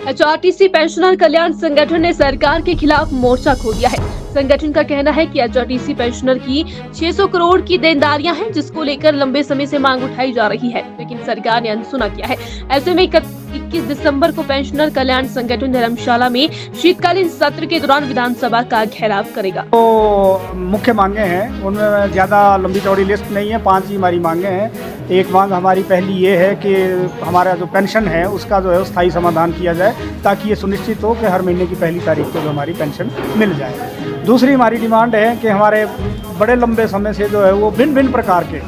HRTC pensioner कल्याण संगठन ने सरकार के खिलाफ मोर्चा खोल दिया है। संगठन का कहना है कि एचआरटीसी पेंशनर की 600 करोड़ की देनदारियां हैं, जिसको लेकर लंबे समय से मांग उठाई जा रही है, लेकिन सरकार ने अनसुना किया है। ऐसे में 21 दिसंबर को पेंशनर कल्याण संगठन धर्मशाला में शीतकालीन सत्र के दौरान विधानसभा का घेराव करेगा। तो मुख्य मांगे हैं, उनमें ज़्यादा लंबी चौड़ी लिस्ट नहीं है, 5 ही हमारी मांगे हैं। एक मांग हमारी पहली ये है कि हमारा जो पेंशन है उसका जो है स्थायी समाधान किया जाए, ताकि ये सुनिश्चित हो कि हर महीने की पहली तारीख को जो हमारी पेंशन मिल जाए। दूसरी हमारी डिमांड है कि हमारे बड़े लंबे समय से जो है वो भिन्न भिन्न प्रकार के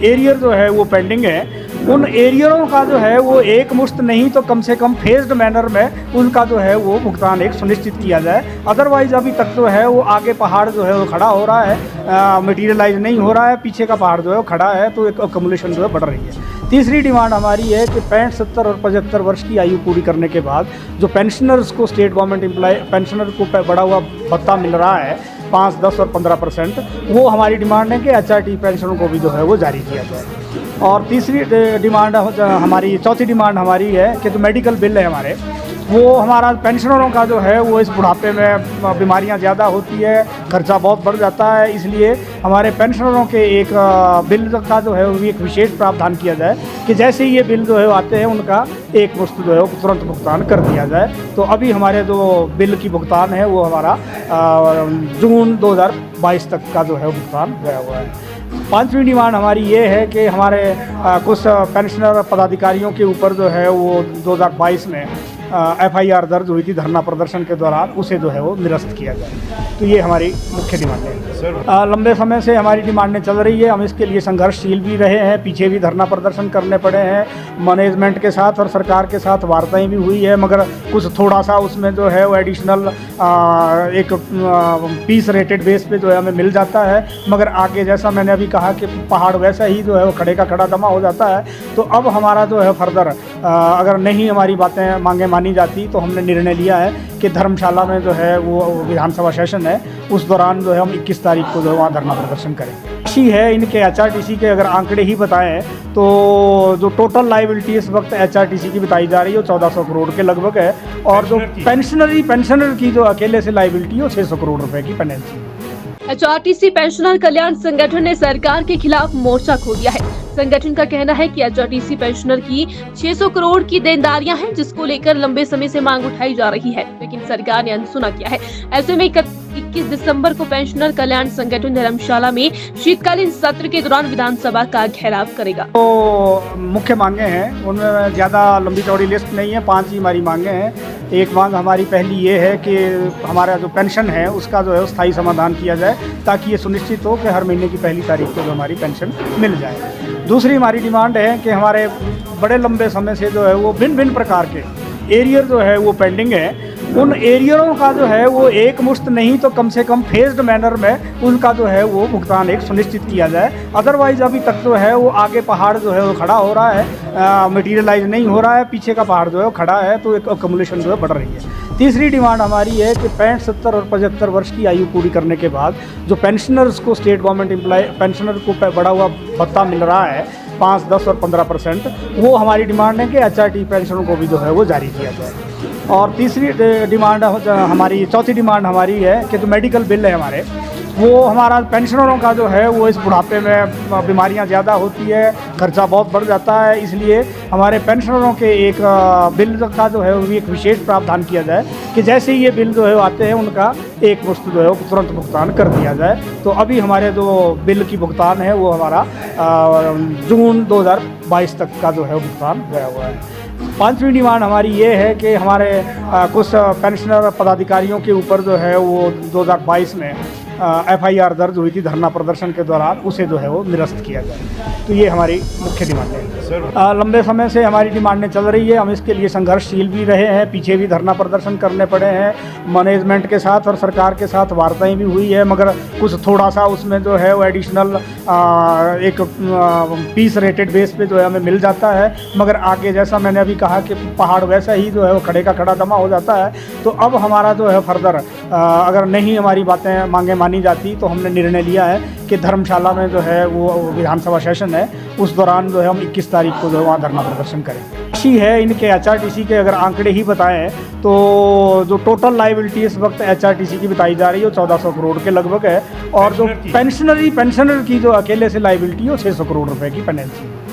एरियर जो है वो पेंडिंग है। उन एरियरों का जो है वो एक मुश्त नहीं तो कम से कम फेज्ड मैनर में उनका जो है वो भुगतान एक सुनिश्चित किया जाए। अदरवाइज अभी तक जो है वो आगे पहाड़ जो है वो खड़ा हो रहा है, मटेरियलाइज नहीं हो रहा है, पीछे का पहाड़ जो है वो खड़ा है, तो एक अकोमोलेशन जो है बढ़ रही है। तीसरी डिमांड हमारी है कि 65, 70 और 75 वर्ष की आयु पूरी करने के बाद जो पेंशनर्स को स्टेट गवर्नमेंट एम्प्लॉय पेंशनर को बढ़ा हुआ भत्ता मिल रहा है 5, 10 और 15%, वो हमारी डिमांड है कि एचआरटी पेंशनों को भी जो है वो जारी किया जाए। और तीसरी डिमांड हमारी, चौथी डिमांड हमारी है कि जो मेडिकल बिल है हमारे, वो हमारा पेंशनरों का जो है वो इस बुढ़ापे में बीमारियां ज़्यादा होती है, खर्चा बहुत बढ़ जाता है, इसलिए हमारे पेंशनरों के एक बिल का जो है वो भी एक विशेष प्रावधान किया जाए कि जैसे ही ये बिल जो है आते हैं उनका एक मुश्त जो है वो तुरंत भुगतान कर दिया जाए। तो अभी हमारे जो बिल की भुगतान है वो हमारा जून 2022 तक का जो है भुगतान गया हुआ है। पांचवी डिमांड हमारी ये है कि हमारे कुछ पेंशनर पदाधिकारियों के ऊपर जो है वो 2022 में FIR दर्ज हुई थी धरना प्रदर्शन के दौरान, उसे जो है वो निरस्त किया जाए। तो ये हमारी मुख्य डिमांड है। लंबे समय से हमारी डिमांडें चल रही है, हम इसके लिए संघर्षशील भी रहे हैं, पीछे भी धरना प्रदर्शन करने पड़े हैं, मैनेजमेंट के साथ और सरकार के साथ वार्ताएं भी हुई है, मगर कुछ थोड़ा सा उसमें जो है वो एडिशनल एक पीस रेटेड बेस पे जो है हमें मिल जाता है, मगर आगे जैसा मैंने अभी कहा कि पहाड़ वैसा ही जो है वो खड़े का खड़ा दमा हो जाता है। तो अब हमारा जो है फर्दर अगर नहीं हमारी बातें मांगे मानी जाती तो हमने निर्णय लिया है कि धर्मशाला में जो है वो विधानसभा सेशन है, उस दौरान जो है हम 21 तारीख को जो है वहाँ धरना प्रदर्शन करेंगे। अच्छी है इनके एचआरटीसी के अगर आंकड़े ही बताएं तो जो टोटल लाइबिलिटी इस वक्त एचआरटीसी की बताई जा रही है वो 1400 करोड़ के लगभग है, और जो पेंशनर की जो अकेले से लाइबिलिटी है वो 600 करोड़ रुपए की पेनल्टी। एचआरटीसी पेंशनर कल्याण संगठन ने सरकार के खिलाफ मोर्चा खोल दिया है। संगठन का कहना है कि एचआरटीसी पेंशनर की 600 करोड़ की देनदारियां हैं, जिसको लेकर लंबे समय से मांग उठाई जा रही है, लेकिन सरकार ने अनसुना किया है। ऐसे में 21 दिसंबर को पेंशनर कल्याण संगठन धर्मशाला में शीतकालीन सत्र के दौरान विधानसभा का घेराव करेगा। तो मुख्य मांगे हैं, उनमें ज़्यादा लंबी चौड़ी लिस्ट नहीं है, 5 ही हमारी मांगे हैं। एक मांग हमारी पहली ये है कि हमारा जो पेंशन है उसका जो है स्थायी समाधान किया जाए, ताकि ये सुनिश्चित हो कि हर महीने की पहली तारीख को जो हमारी पेंशन मिल जाए। दूसरी हमारी डिमांड है कि हमारे बड़े लंबे समय से जो है वो भिन्न भिन्न प्रकार के एरियर जो है वो पेंडिंग है। उन एरियरों का जो है वो एक मुश्त नहीं तो कम से कम फेज्ड मैनर में उनका जो है वो भुगतान एक सुनिश्चित किया जाए। अदरवाइज अभी तक जो है वो आगे पहाड़ जो है वो खड़ा हो रहा है, मटेरियलाइज नहीं हो रहा है, पीछे का पहाड़ जो है वो खड़ा है, तो एक अकोमोलेशन जो है बढ़ रही है। तीसरी डिमांड हमारी है कि 65, 70 और 75 वर्ष की आयु पूरी करने के बाद जो पेंशनर्स को स्टेट गवर्नमेंट एम्प्लॉय पेंशनर को बढ़ा हुआ भत्ता मिल रहा है 5, 10 और 15%, वो हमारी डिमांड है कि एचआरटी पेंशनों को भी जो है वो जारी किया जाए। और तीसरी डिमांड हमारी, चौथी डिमांड हमारी है कि जो मेडिकल बिल है हमारे, वो हमारा पेंशनरों का जो है वो इस बुढ़ापे में बीमारियां ज़्यादा होती है, खर्चा बहुत बढ़ जाता है, इसलिए हमारे पेंशनरों के एक बिल का जो है वो भी एक विशेष प्रावधान किया जाए कि जैसे ही ये बिल जो है आते हैं उनका एक मुश्त जो है वो तुरंत भुगतान कर दिया जाए। तो अभी हमारे जो बिल की भुगतान है वो हमारा जून 2022 तक का जो है भुगतान गया हुआ है। पांचवी डिमांड हमारी ये है कि हमारे कुछ पेंशनर पदाधिकारियों के ऊपर जो है वो 2022 में FIR दर्ज हुई थी धरना प्रदर्शन के दौरान, उसे जो है वो निरस्त किया जाए। तो ये हमारी मुख्य डिमांड है। लंबे समय से हमारी डिमांडें चल रही है, हम इसके लिए संघर्षशील भी रहे हैं, पीछे भी धरना प्रदर्शन करने पड़े हैं, मैनेजमेंट के साथ और सरकार के साथ वार्ताएं भी हुई है, मगर कुछ थोड़ा सा उसमें जो है वो एडिशनल एक पीस रेटेड बेस पे जो है हमें मिल जाता है, मगर आगे जैसा मैंने अभी कहा कि पहाड़ वैसा ही जो है वो खड़े का खड़ा दमा हो जाता है। तो अब हमारा जो है फर्दर अगर नहीं हमारी बातें मांगे मानी जाती, तो हमने निर्णय लिया है कि धर्मशाला में जो है वो विधानसभा सेशन है, उस दौरान जो है हम 21 तारीख को जो है वहाँ धरना प्रदर्शन करें। राशि है इनके एचआरटीसी के अगर आंकड़े ही बताएं तो जो टोटल लाइबिलिटी इस वक्त एचआरटीसी की बताई जा रही है वो 1400 करोड़ के लगभग है, और जो पेंशनर की जो अकेले से लाइबिलिटी है वो 600 करोड़ रुपए की पेनल्टी है।